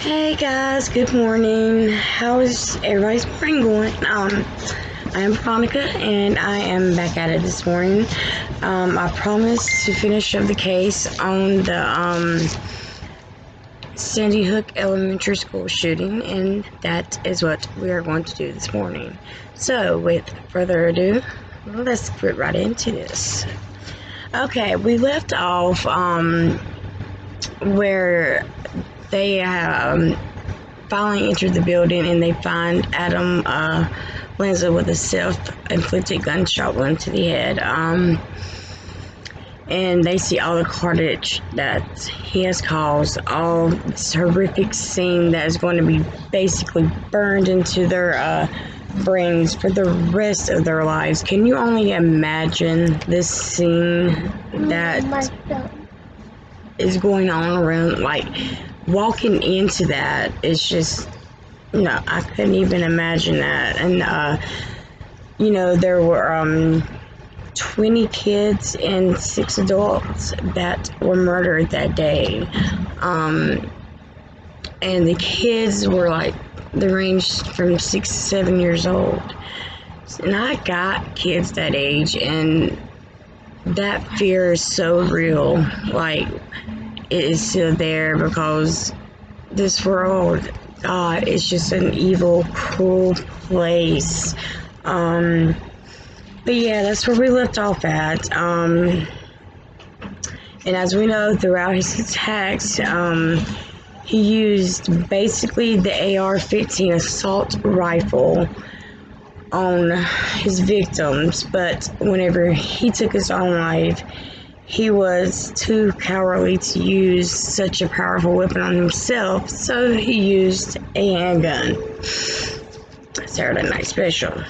Hey guys, good morning. How is everybody's morning going? I am Veronica and I am back at it this morning. I promised to finish up the case on the Sandy Hook Elementary School shooting, and that is what we are going to do this morning. So, with further ado, let's get right into this. Okay, we left off where they finally entered the building and they find Adam Lanza with a self-inflicted gunshot wound to the head. And they see all the carnage that he has caused, all this horrific scene that is going to be basically burned into their brains for the rest of their lives. Can you only imagine this scene that is going on around, like, walking into that is just, I couldn't even imagine that. And, there were 20 kids and 6 adults that were murdered that day. And the kids were like, they ranged from 6 to 7 years old. And I got kids that age, and that fear is so real. Like, it is still there because this world, God, is just an evil, cruel place. But yeah, that's where we left off at. And as we know, throughout his attacks, he used basically the AR-15 assault rifle on his victims. But whenever he took his own life, he was too cowardly to use such a powerful weapon on himself, so he used a handgun. Saturday Night Special.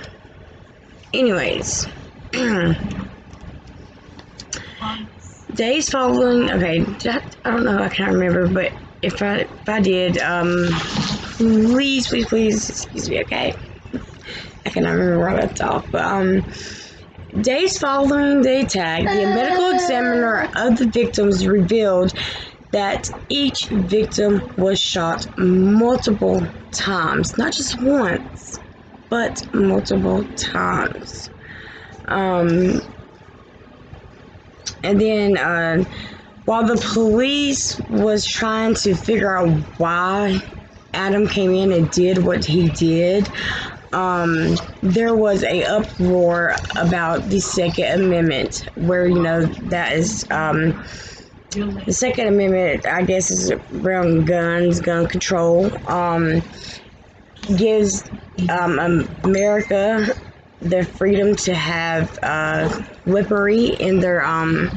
Anyways, days following, okay, I don't know, I can't remember, but if I did, please excuse me, okay? I cannot remember where I left off, but, days following the attack, the medical examiner of the victims revealed that each victim was shot multiple times, not just once, but multiple times. And then while the police was trying to figure out why Adam came in and did what he did, there was a uproar about the Second Amendment, where, that is, the Second Amendment, I guess, is around guns, gun control, gives America the freedom to have weaponry in their home,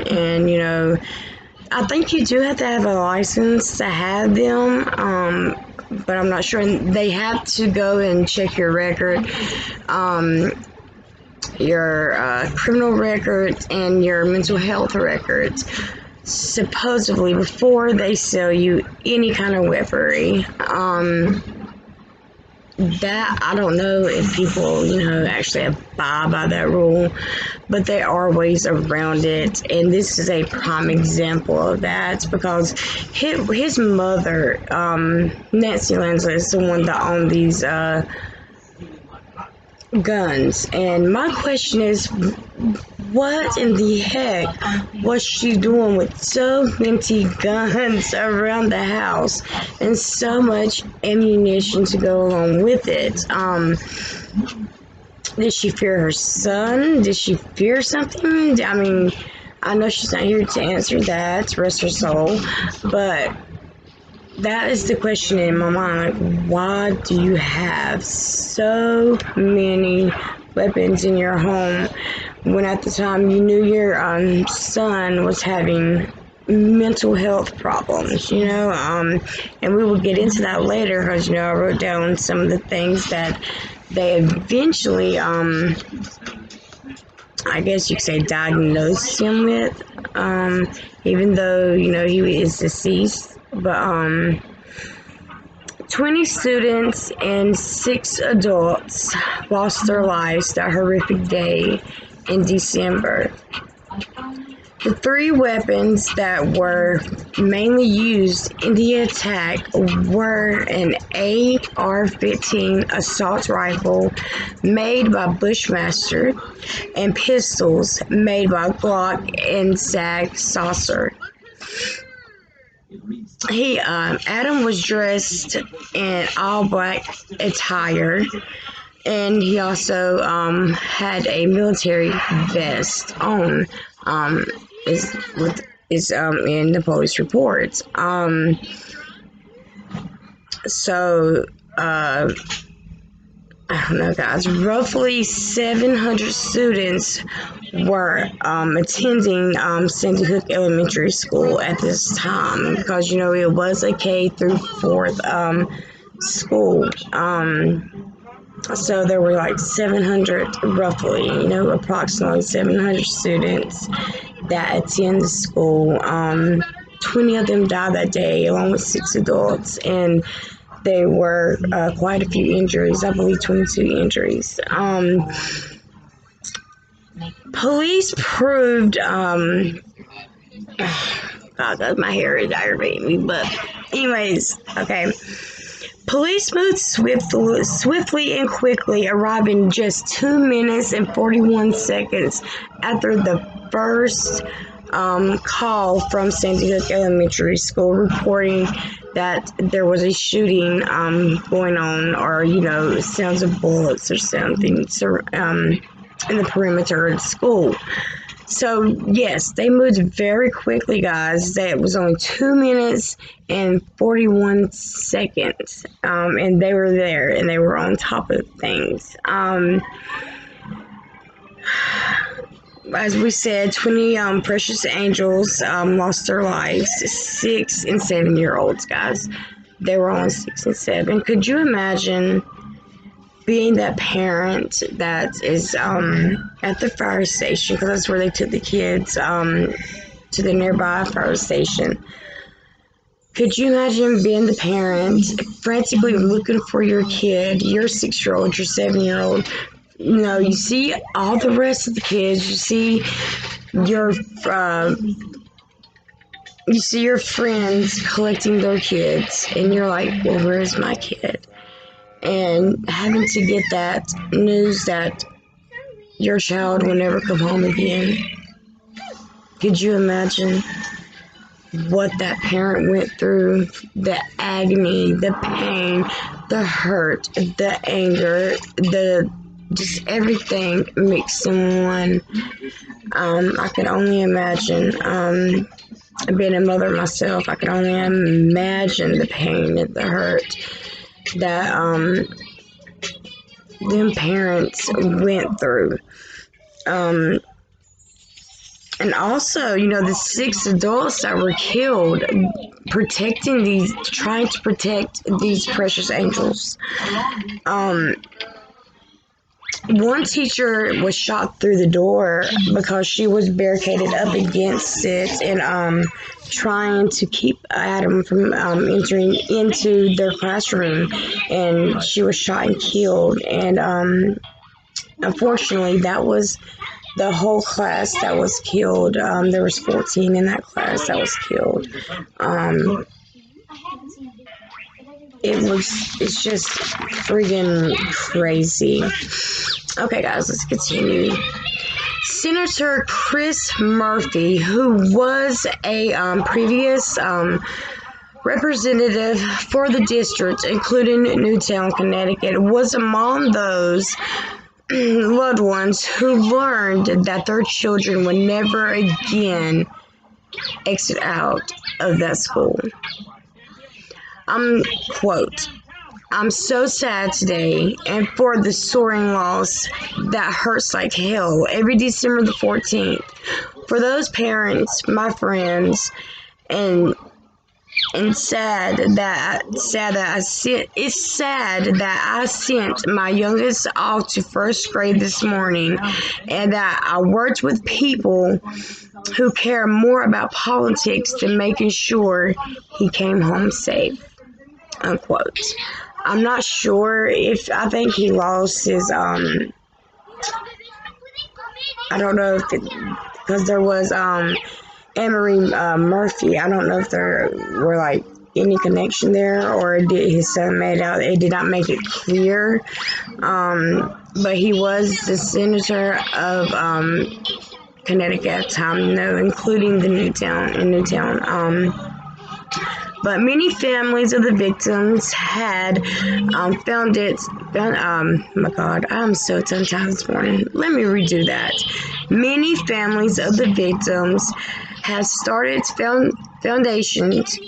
and, I think you do have to have a license to have them, but I'm not sure. They have to go and check your record, your criminal records, and your mental health records, supposedly, before they sell you any kind of weaponry. That, I don't know if people, actually abide by that rule, but there are ways around it, and this is a prime example of that, because his mother, Nancy Lanza, is the one that owned these guns, and my question is, what in the heck was she doing with so many guns around the house and so much ammunition to go along with it? Did she fear her son? Did she fear something? I mean, I know she's not here to answer that, rest her soul, but that is the question in my mind. Like, why do you have so many weapons in your home when at the time you knew your son was having mental health problems, and we will get into that later, because, I wrote down some of the things that they eventually, I guess you could say, diagnosed him with, even though, he is deceased. But 20 students and 6 adults lost their lives that horrific day in December. The three weapons that were mainly used in the attack were an AR-15 assault rifle made by Bushmaster and pistols made by Glock and Sag Saucer. Adam was dressed in all black attire, and he also had a military vest on. Is in the police reports. So I don't know, guys. Roughly 700 students were attending Sandy Hook Elementary School at this time, because it was a K through 4th school. So there were like 700, roughly, approximately 700 students that attend the school. 20 of them died that day, along with 6 adults, and there were quite a few injuries. I believe 22 injuries. Police proved, God, my hair is aggravating me, but anyways, okay. Police moved swiftly and quickly, arriving just 2 minutes and 41 seconds after the first call from Sandy Hook Elementary School reporting that there was a shooting going on, or sounds of bullets or something in the perimeter of the school. So yes, they moved very quickly, guys. It was only 2 minutes and 41 seconds, and they were there, and they were on top of things. As we said, 20 precious angels lost their lives. 6 and 7-year-olds, guys. They were only 6 and 7. Could you imagine being that parent that is at the fire station, because that's where they took the kids to the nearby fire station? Could you imagine being the parent frantically looking for your kid, your 6-year-old, your 7-year-old? You see all the rest of the kids. You see your friends collecting their kids, and you're like, well, where's my kid? And having to get that news that your child will never come home again. Could you imagine what that parent went through? The agony, the pain, the hurt, the anger, just everything mixed in one. I can only imagine. Being a mother myself, I can only imagine the pain and the hurt that them parents went through. And also, the 6 adults that were killed trying to protect these precious angels. One teacher was shot through the door because she was barricaded up against it and trying to keep Adam from entering into their classroom, and she was shot and killed. And unfortunately, that was the whole class that was killed. There was 14 in that class that was killed. It's just friggin' crazy. Okay, guys, let's continue. Senator Chris Murphy, who was a previous representative for the district, including Newtown, Connecticut, was among those loved ones who learned that their children would never again exit out of that school. Quote, "I'm so sad today, and for the soaring loss that hurts like hell every December the 14th. For those parents, my friends, and it's sad that I sent my youngest off to first grade this morning, and that I worked with people who care more about politics than making sure he came home safe." Unquote. I'm not sure I think he lost his, I don't know if because there was Emery Murphy. I don't know if there were like any connection there, or did his son made out. It did not make it clear. But he was the senator of Connecticut at the time, you know, including the Newtown. But many families of the victims had my God, I'm so tongue-tied this morning. Let me redo that. Many families of the victims have started foundations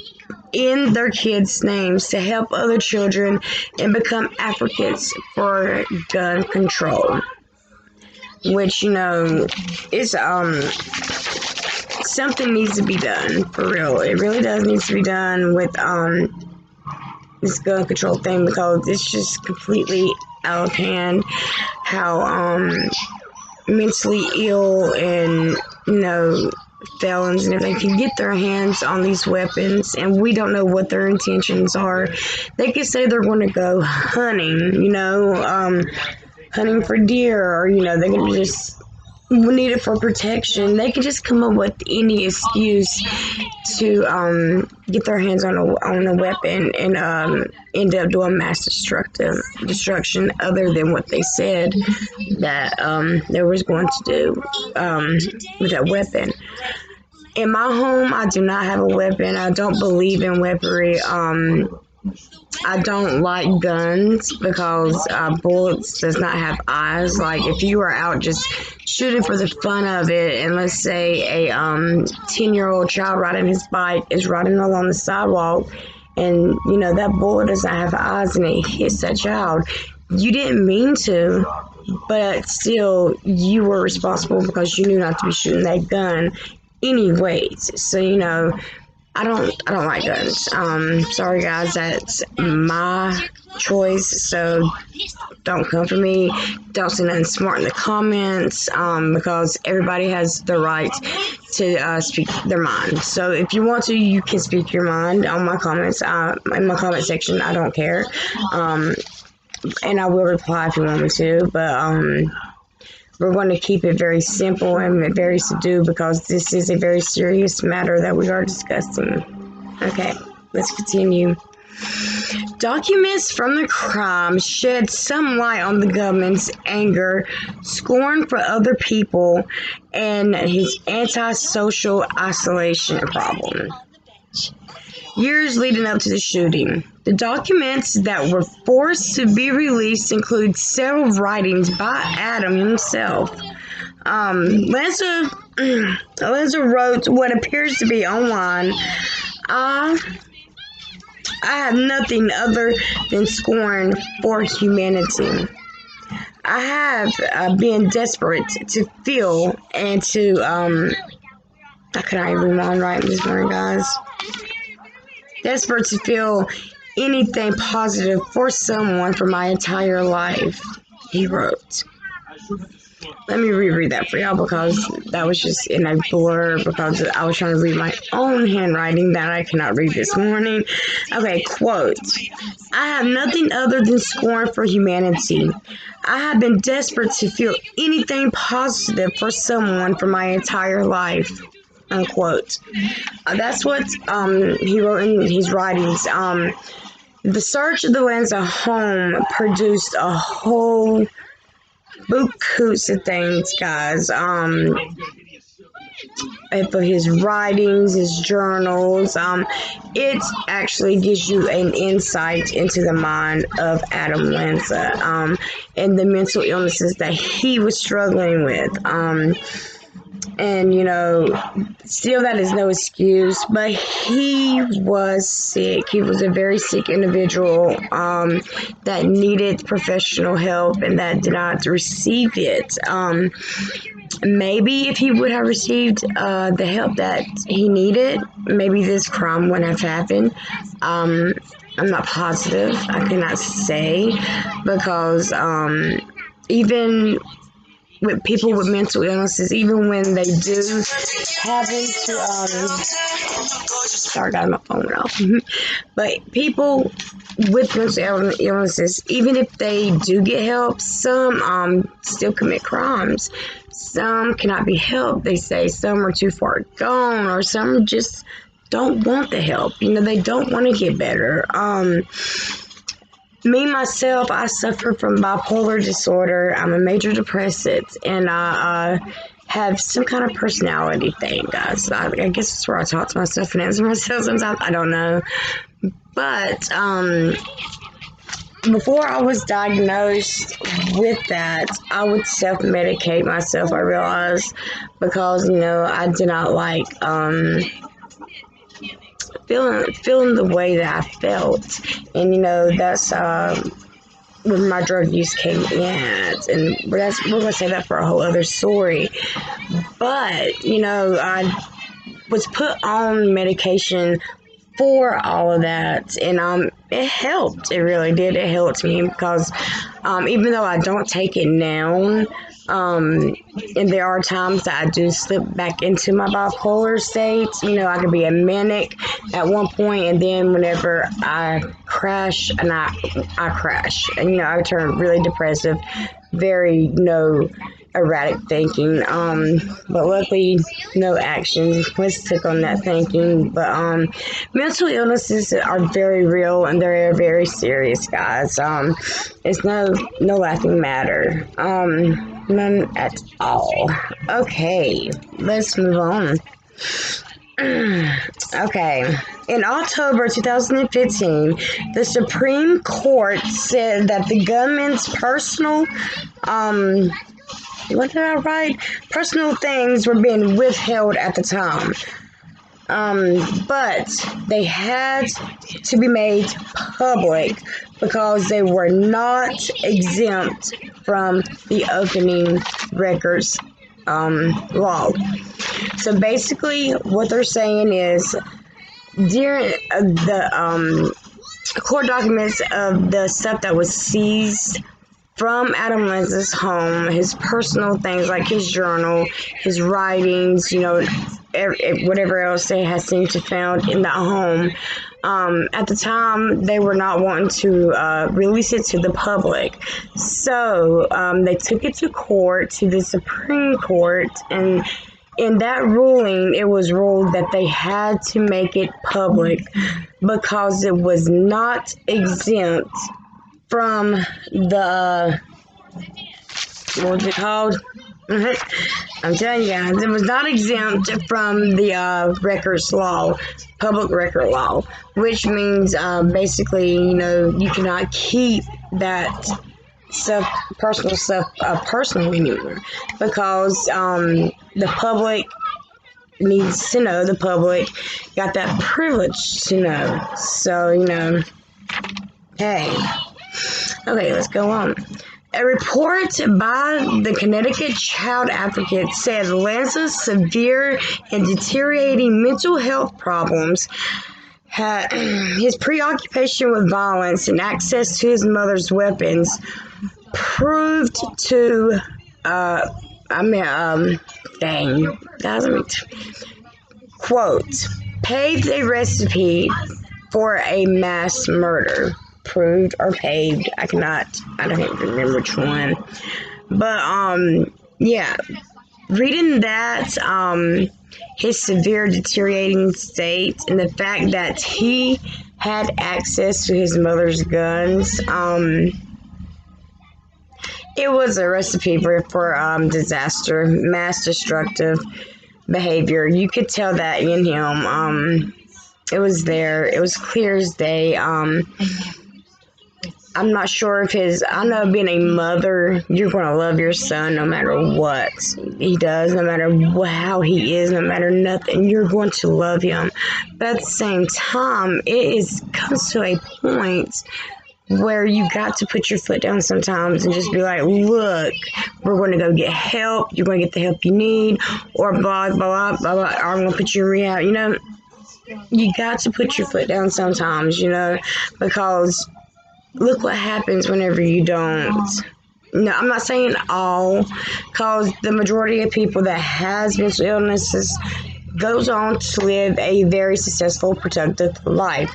in their kids' names to help other children and become advocates for gun control. Which, you know, is something needs to be done for real. It really does need to be done with this gun control thing, because it's just completely out of hand how mentally ill and, you know, felons and everything can get their hands on these weapons, and we don't know what their intentions are. They could say they're going to go hunting, you know, hunting for deer, or, you know, they can just need it for protection. They can just come up with any excuse to get their hands on a weapon and end up doing mass destruction other than what they said that they was going to do with that weapon. In my home, I do not have a weapon. I don't believe in weaponry. I don't like guns because bullets does not have eyes. Like, if you are out just shooting for the fun of it, and let's say a 10-year-old child riding his bike is riding along the sidewalk, and, you know, that bullet does not have eyes and it hits that child, you didn't mean to, but still you were responsible because you knew not to be shooting that gun anyways. So, you know, I don't like guns. Sorry guys, that's my choice, so don't come for me. Don't say nothing smart in the comments, because everybody has the right to speak their mind. So if you want to, you can speak your mind on my comments, in my comment section. I don't care. And I will reply if you want me to, but we're going to keep it very simple and very subdued, because this is a very serious matter that we are discussing. Okay, let's continue. Documents from the crime shed some light on the government's anger, scorn for other people, and his antisocial isolation problem. Years leading up to the shooting, the documents that were forced to be released include several writings by Adam himself. Lanza wrote what appears to be online. I have nothing other than scorn for humanity. I have been desperate to feel and to I cannot even read my own writing this morning, guys. Desperate to feel anything positive for someone for my entire life, he wrote. Let me reread that for y'all, because that was just in a blur, because I was trying to read my own handwriting that I cannot read this morning. Okay, quote. I have nothing other than scorn for humanity. I have been desperate to feel anything positive for someone for my entire life. Unquote. That's what he wrote in his writings. The search of the Lanza home produced a whole bukus of things, guys. For his writings, his journals, it actually gives you an insight into the mind of Adam Lanza, and the mental illnesses that he was struggling with. And, you know, still that is no excuse, but he was sick. He was a very sick individual that needed professional help and that did not receive it. Maybe if he would have received the help that he needed, maybe this crime wouldn't have happened. I'm not positive. I cannot say, because even with people with mental illnesses, even when they do happen to, sorry guys, my phone went off. But people with mental illnesses, even if they do get help, some still commit crimes. some cannot be helped. They say some are too far gone, or some just don't want the help. They don't want to get better. Me, myself, I suffer from bipolar disorder. I'm a major depressant, and I have some kind of personality thing, guys. I guess it's where I talk to myself and answer myself sometimes. I don't know. But before I was diagnosed with that, I would self-medicate myself, I realized, because, I did not like feeling the way that I felt. And, that's when my drug use came in. And we're going to say that for a whole other story. But, I was put on medication for all of that, and it helped. It really did. It helped me because even though I don't take it now, and there are times that I do slip back into my bipolar state. I could be a manic at one point, and then whenever I crash, and I crash, and I turn really depressive, very erratic thinking, but luckily no action was took on that thinking. But mental illnesses are very real, and they're very serious, guys. It's no laughing matter, none at all. Okay, let's move on. Okay. In October 2015, the Supreme Court said that the gunman's personal what did I write? Personal things were being withheld at the time. But they had to be made public because they were not exempt from the opening records law. So basically, what they're saying is during the court documents of the stuff that was seized from ILLNESSES's home, his personal things like his journal, his writings, whatever else they had seemed to found in that home. At the time, they were not wanting to release it to the public. So they took it to court, to the Supreme Court, and in that ruling, it was ruled that they had to make it public because it was not exempt from the, what was it called? I'm telling you guys, it was not exempt from the records law, public record law, which means basically, you cannot keep that personal stuff personal anymore, because the public needs to know, the public got that privilege to know. So, hey. Okay, let's go on. A report by the Connecticut Child Advocate said Lance's severe and deteriorating mental health problems, his preoccupation with violence, and access to his mother's weapons proved to, quote, paved a recipe for a mass murder. Proved or paved, I don't remember which one. But, yeah, reading that, his severe deteriorating state and the fact that he had access to his mother's guns, it was a recipe for disaster, mass destructive behavior. You could tell that in him. It was there. It was clear as day. I'm not sure if I know being a mother, you're going to love your son no matter what he does, no matter how he is, no matter nothing, you're going to love him. But at the same time, comes to a point where you got to put your foot down sometimes and just be like, look, we're going to go get help. You're going to get the help you need, or blah, blah, blah, blah, blah, or I'm going to put you in rehab. You got to put your foot down sometimes, because look what happens whenever you don't. No, I'm not saying all, because the majority of people that has mental illnesses goes on to live a very successful, productive life.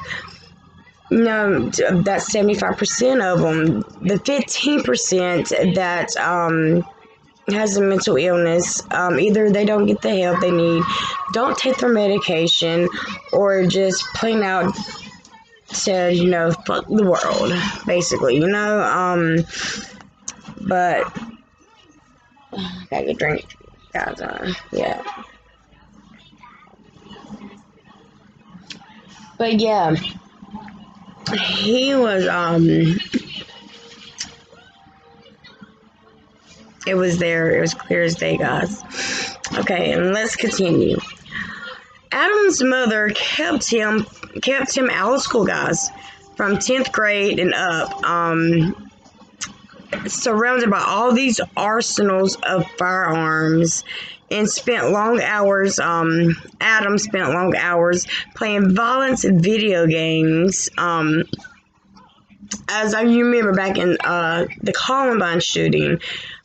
That's 75% of them. The 15% that has a mental illness, either they don't get the help they need, don't take their medication, or just plain out said, fuck the world, basically, but I gotta get a drink, guys, yeah. But yeah, he was, it was there, it was clear as day, guys. Okay, and let's continue. Adam's mother kept him out of school, guys, from 10th grade and up, surrounded by all these arsenals of firearms, and spent long hours, Adam spent long hours playing violent video games. As I remember back in the Columbine shooting,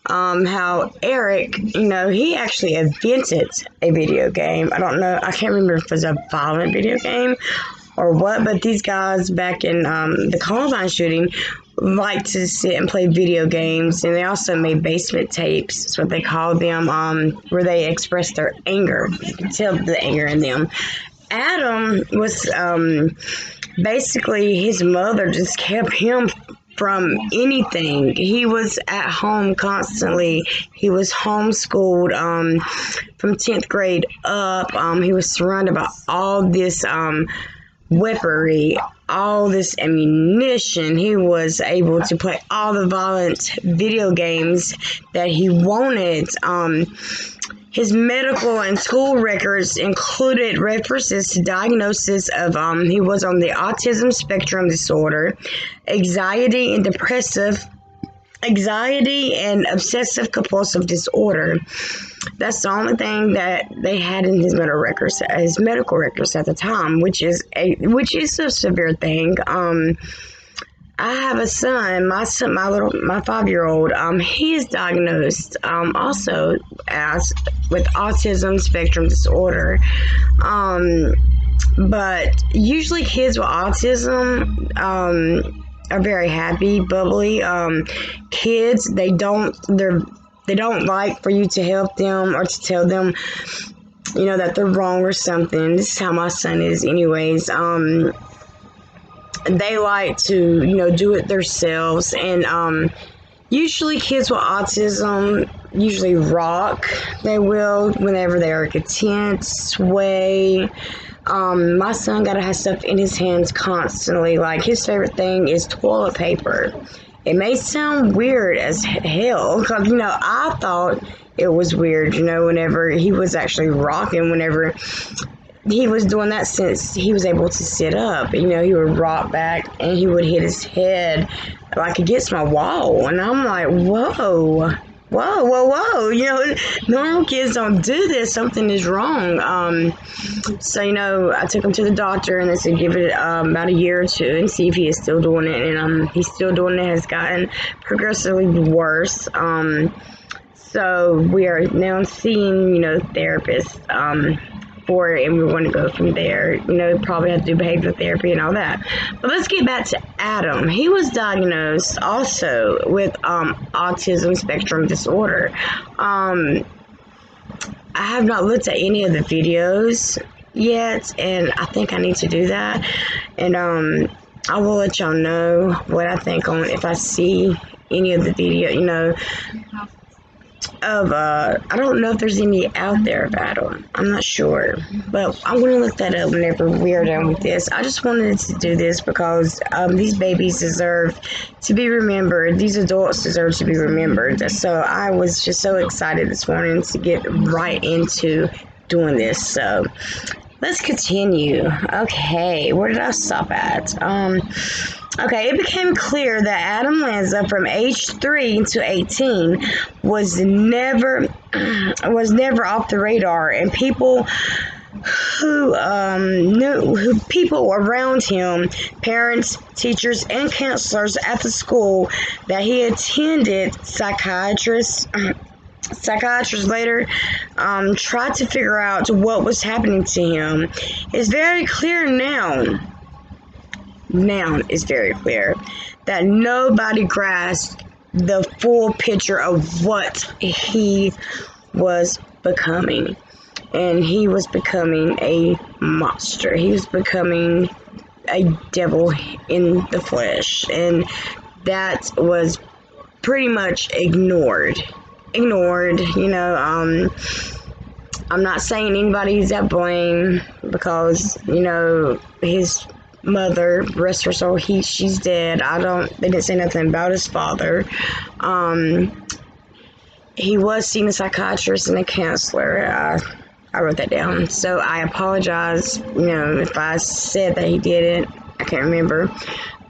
how Eric, he actually invented a video game. I don't know, I can't remember if it was a violent video game or what, but these guys back in the Columbine shooting like to sit and play video games, and they also made basement tapes. That's what they called them, where they expressed their anger. You can tell the anger in them. Adam was basically, his mother just kept him from anything. He was at home constantly. He was homeschooled from 10th grade up. He was surrounded by all this weaponry, all this ammunition. He was able to play all the violent video games that he wanted. His medical and school records included references to diagnosis of he was on the autism spectrum disorder, anxiety and obsessive compulsive disorder. That's the only thing that they had in his medical records at the time, which is a severe thing. I have a son, my 5-year-old, he is diagnosed also with autism spectrum disorder. But usually kids with autism are very happy, bubbly. Kids, they don't like for you to help them or to tell them, that they're wrong or something. This is how my son is anyways. They like to, do it themselves. And usually kids with autism usually rock. They will whenever they are content, sway. My son gotta have stuff in his hands constantly. Like, his favorite thing is toilet paper. It may sound weird as hell, because, I thought it was weird, whenever he was actually rocking, whenever he was doing that, since he was able to sit up. He would rock back and he would hit his head like against my wall. And I'm like, whoa. Normal kids don't do this. Something is wrong. So, I took him to the doctor, and they said give it about a year or two and see if he is still doing it. And he's still doing it. Has gotten progressively worse. So we are now seeing, therapists for it, and we want to go from there. Probably have to do behavioral therapy and all that. But let's get back to Adam. He was diagnosed also with autism spectrum disorder. I have not looked at any of the videos yet, and I think I need to do that. And I will let y'all know what I think on if I see any of the video, I don't know if there's any out there about them. I'm not sure, but I'm going to look that up whenever we're done with this. I just wanted to do this because these babies deserve to be remembered. These adults deserve to be remembered. So I was just so excited this morning to get right into doing this. So let's continue. Okay, where did I stop at? Okay, it became clear that Adam Lanza, from age 3 to 18, was never off the radar, and people people around him, parents, teachers, and counselors at the school that he attended, psychiatrists later tried to figure out what was happening to him. It's very clear now is very clear that nobody grasped the full picture of what he was becoming. And he was becoming a monster. He was becoming a devil in the flesh. And that was pretty much ignored. I'm not saying anybody's at blame, because, his mother, rest her soul, she's dead. They didn't say nothing about his father. He was seeing a psychiatrist and a counselor. I wrote that down, so I apologize, if I said that he didn't. I can't remember.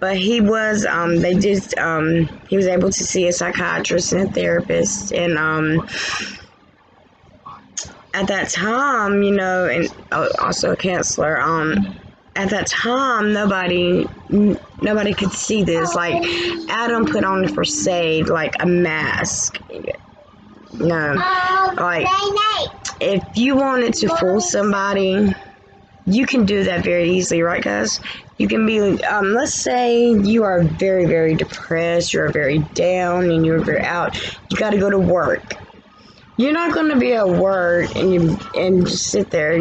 But he was, he was able to see a psychiatrist and a therapist, and, at that time, and also a counselor, at that time, nobody could see this. Like, Adam put on for Sade, like, a mask. Like, if you wanted to fool somebody, you can do that very easily, right, guys? You can be, let's say you are very, very depressed, you're very down, and you're very out. You got to go to work. You're not going to be at work and just sit there,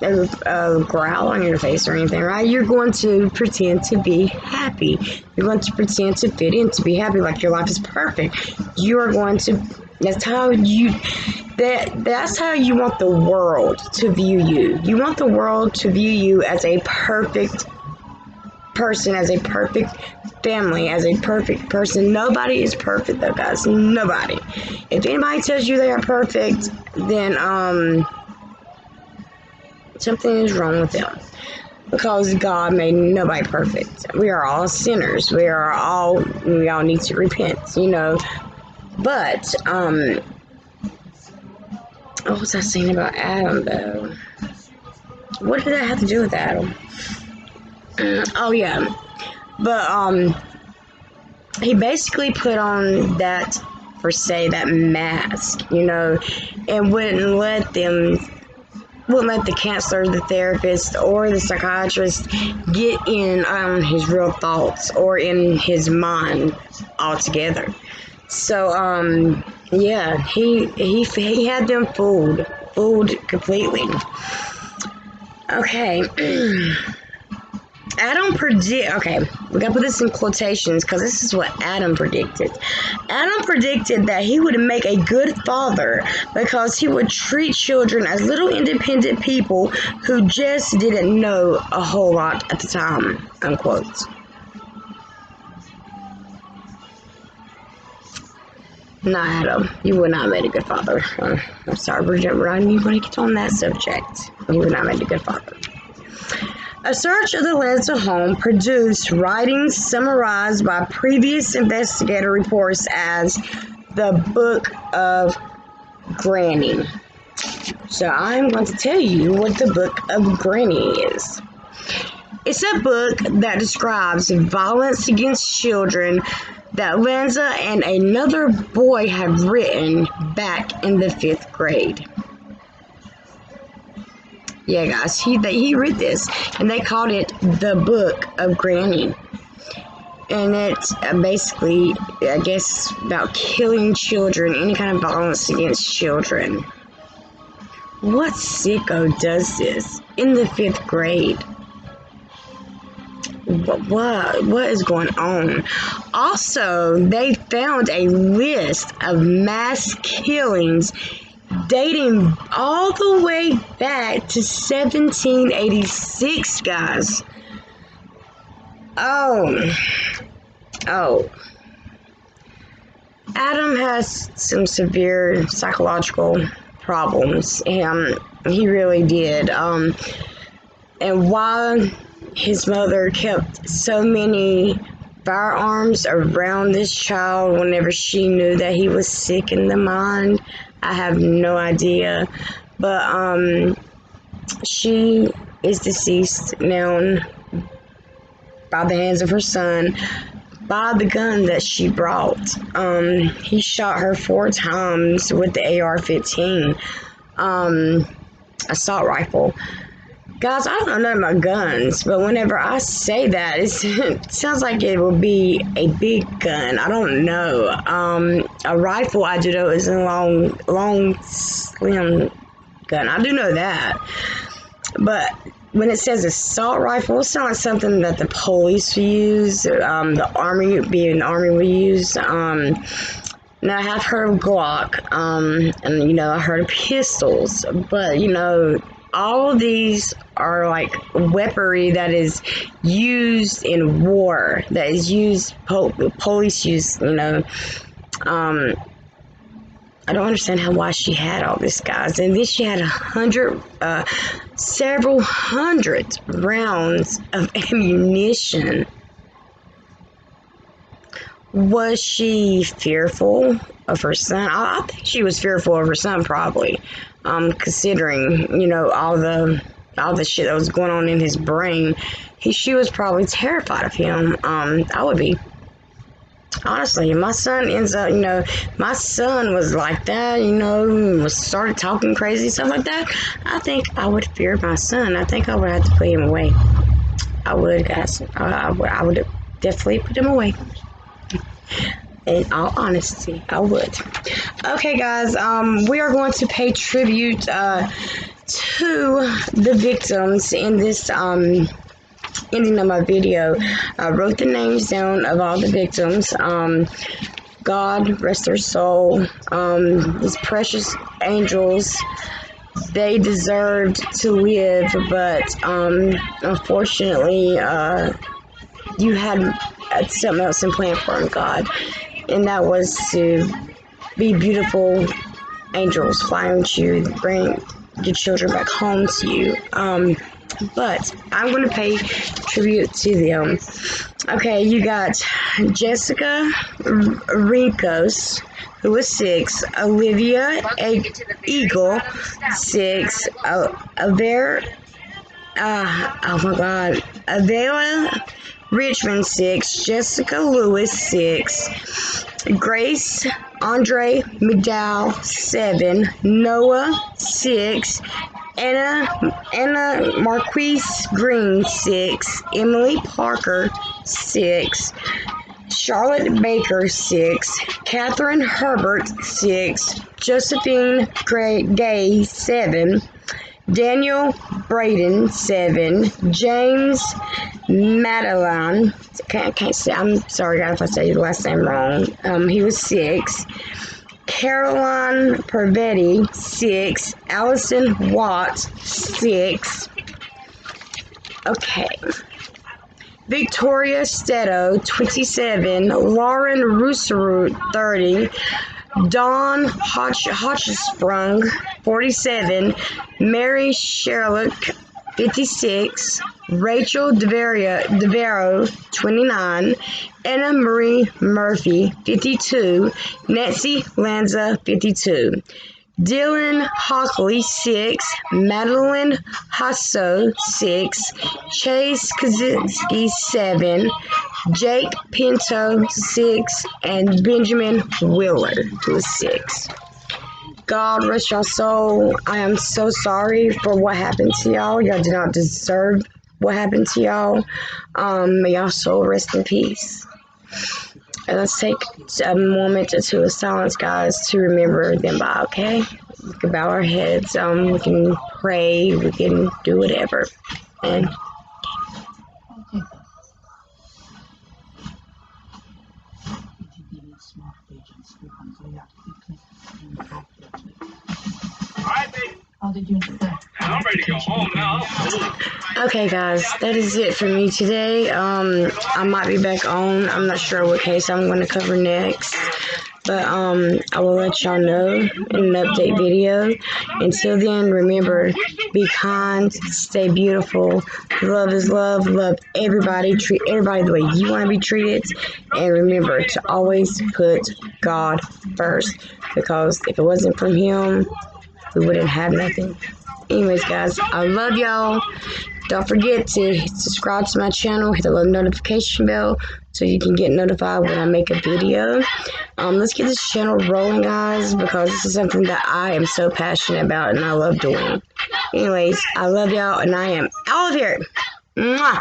with a growl on your face or anything, right? You're going to pretend to be happy. You're going to pretend to fit in, to be happy, like your life is perfect. You are going to. That's how you want the world to view you. You want the world to view you as a perfect person, as a perfect family, as a perfect person. Nobody is perfect, though, guys. Nobody. If anybody tells you they are perfect, then something is wrong with them, because God made nobody perfect. We are all sinners. We all need to repent, But what was I saying about Adam, though? What did that have to do with Adam? Oh yeah, but he basically put on that, for say, that mask, and wouldn't let the counselor, the therapist, or the psychiatrist get in on his real thoughts or in his mind altogether. So yeah, he had them fooled completely. Okay. Okay, we gotta put this in quotations, because this is what Adam predicted. Adam predicted that he would make a good father because he would treat children as little independent people who just didn't know a whole lot at the time, unquote. Nah, Adam, you would not make a good father. I'm sorry, we're not even going to get on that subject. You would not make a good father. A search of the Lanza home produced writings summarized by previous investigator reports as the Book of Granny. So I'm going to tell you what the Book of Granny is. It's a book that describes violence against children that Lanza and another boy had written back in the 5th grade. Yeah, guys, he read this, and they called it the Book of Granny. And it's basically, I guess, about killing children, any kind of violence against children. What sicko does this in the 5th grade? What is going on? Also, they found a list of mass killings dating all the way back to 1786, guys. Oh. Adam has some severe psychological problems, and he really did. And why his mother kept so many firearms around this child whenever she knew that he was sick in the mind, I have no idea. But she is deceased now by the hands of her son, by the gun that she brought. He shot her 4 times with the AR-15 assault rifle. Guys, I don't know nothing about guns, but whenever I say that, it sounds like it will be a big gun. I don't know. A rifle, I do know, is a long, slim gun. I do know that. But when it says assault rifle, it sounds like something that the police use, the army, being the army would use. Now, I have heard of Glock, and, you know, I heard of pistols, but, you know, all of these are like weaponry that is used in war, that is used, police use, you know. I don't understand why she had all this, guys. And then she had several hundred rounds of ammunition. Was she fearful of her son? I think she was fearful of her son, probably, considering, you know, all the shit that was going on in his brain. She was probably terrified of him. I would be. Honestly, my son ends up, you know, my son was like that, you know, started talking crazy, stuff like that. I think I would fear my son. I think I would have to put him away. I would, guys. I would definitely put him away. In all honesty, I would. Okay, guys, we are going to pay tribute to the victims in this ending of my video. I wrote the names down of all the victims. God rest their soul. These precious angels, they deserved to live, but unfortunately, you had something else in plan for them, God, and that was to be beautiful angels flying with you, bring your children back home to you. But I'm going to pay tribute to them. Okay, you got Jessica Rincos, who was 6, Olivia Eagle, 6, Avera Richmond, 6, Jessica Lewis, 6, Grace Andre McDowell, 7, Noah, 6, Anna Marquise Green, 6, Emily Parker, 6, Charlotte Baker, 6, Catherine Herbert, 6, Josephine Gay, 7, Daniel Braden, 7, James Madeline, I can't say, I'm sorry guys if I say the last name wrong, he was 6, Caroline Pervetti, 6, Allison Watt, 6, okay, Victoria Stetto, 27, Lauren Rousseau, 30, Dawn Hodgesprung, 47, Mary Sherlock, 56, Rachel DeVero, 29, Anna Marie Murphy, 52, Nancy Lanza, 52, Dylan Hockley, 6, Madeline Hasso, 6, Chase Kaczynski, 7, Jake Pinto, 6, and Benjamin Wheeler, who is 6. God rest your soul. I am so sorry for what happened to y'all. Y'all did not deserve what happened to y'all. May y'all soul rest in peace. And let's take a moment or two of silence, guys, to remember them by, okay? We can bow our heads, we can pray, we can do whatever. And I'm ready to go home now. Okay, guys, that is it for me today. I might be back on. I'm not sure what case I'm going to cover next. But I will let y'all know in an update video. Until then, remember, be kind, stay beautiful. Love is love. Love everybody. Treat everybody the way you want to be treated. And remember to always put God first. Because if it wasn't from Him, we wouldn't have nothing. Anyways, guys, I love y'all. Don't forget to subscribe to my channel, hit the little notification bell so you can get notified when I make a video. Let's get this channel rolling, guys, because this is something that I am so passionate about and I love doing. Anyways, I love y'all, and I am out of here. Mwah!